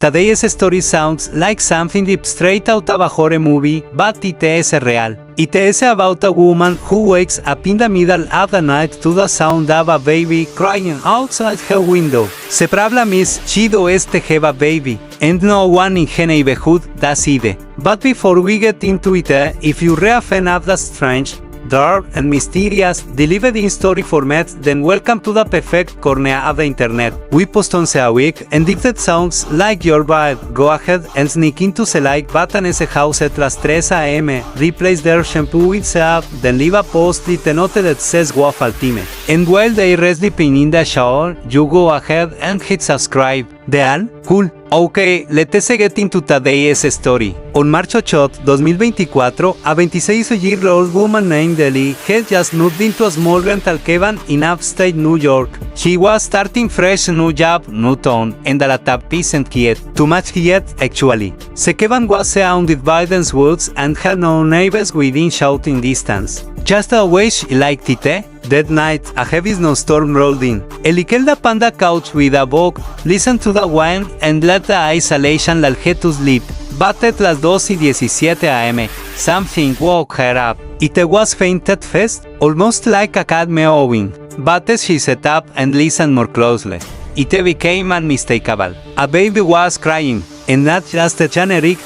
Today's story sounds like something deep straight out of a horror movie, but it is real. It is about a woman who wakes up in the middle of the night to the sound of a baby crying outside her window. The problem is she does have a baby, and no one in her neighborhood does either. But before we get into it, if you're a fan of the strange, dark and mysterious delivered story format, then welcome to the perfect corner of the internet. We post once a week, and if that sounds like your vibe, go ahead and sneak into the like button ese house at las 3 a.m. Replace their shampoo with soap, then leave a post-it note that says waffle time. And while they are sleeping in the shower, you go ahead and hit subscribe. ¿Deal? Cool. Ok, let's get into today's story. On March 8, 2024, a 26-year-old woman named Ellie had just moved into a small rental cabin in upstate New York. She was starting fresh, new job, new town, and a lot of peace and quiet. Too much quiet, actually. The cabin was surrounded by dense woods and had no neighbors within shouting distance. Just the way she liked it, That night, a heavy snowstorm rolled in. Ellie curled up on the couch with a book, listened to the wind, and let the isolation lull her to sleep. But at las 2:17 a.m., something woke her up. It was faint at first, almost like a cat meowing. But as she sat up and listened more closely, it became unmistakable. A baby was crying, and not just a generic,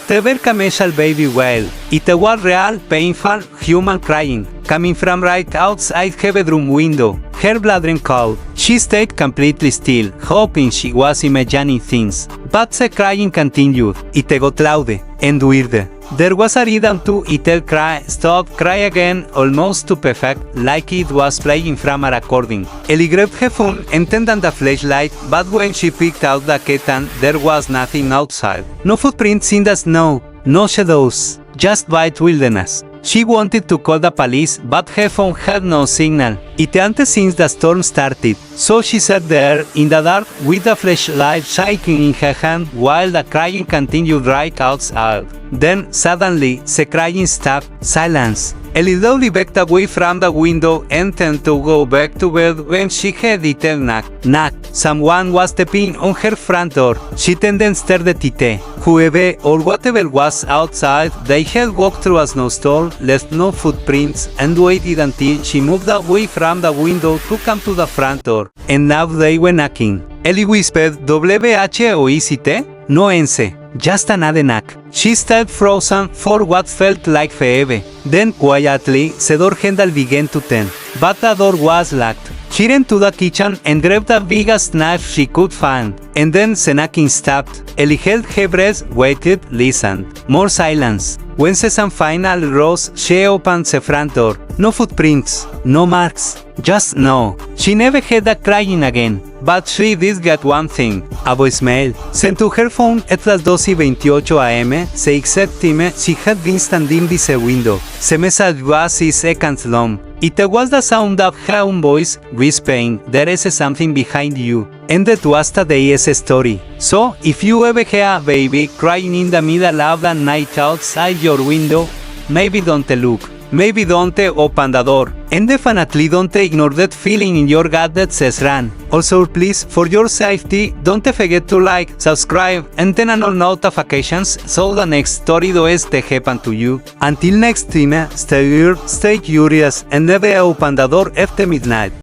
commercial baby wail. It was real, painful, human crying, coming from right outside her bedroom window. Her blood ran cold. She stayed completely still, hoping she was imagining things. But the crying continued. It got louder and weirder. There was a rhythm to it. Cry, stop, cry again, almost too perfect, like it was playing from a recording. Ellie grabbed her phone and turned on the flashlight, but when she picked out the kitten, there was nothing outside. No footprints in the snow, no shadows, just white wilderness. She wanted to call the police, but her phone had no signal. It hadn't since the storm started, so she sat there in the dark with the flashlight shaking in her hand while the crying continued right outside. Then, suddenly, the crying stopped. Silence. Ellie slowly backed away from the window and turned to go back to bed when she heard it knock. Knock. Someone was stepping on her front door. She turned and stared at it. Whoever or whatever was outside, they had walked through a snowstorm, left no footprints, and waited until she moved away from the window to come to the front door. And now they were knocking. Ellie whispered, "W-H-O-I-C-T? No answer. Just another knock." She stayed frozen for what felt like forever. Then quietly, the door handle began to turn, but the door was locked. She ran to the kitchen and grabbed the biggest knife she could find. And then the knocking stopped. Ellie held her breath, waited, listened. More silence. When the sun finally rose, she opened the front door. No footprints, no marks, just no. She never heard the crying again. But she did get one thing, a voicemail, sent to her phone at las 2:28 a.m., the exact time she had been standing by the window. The message was 6 seconds long. It was the sound of her own voice, whispering, "There is something behind you." And that was today's story. So, if you ever hear a baby crying in the middle of the night outside your window, maybe don't look. Maybe don't open the door. And definitely don't ignore that feeling in your gut that says run. Also, please, for your safety, don't forget to like, subscribe, and turn on all notifications so the next story doesn't happen to you. Until next time, stay weird, stay curious, and never open the door after midnight.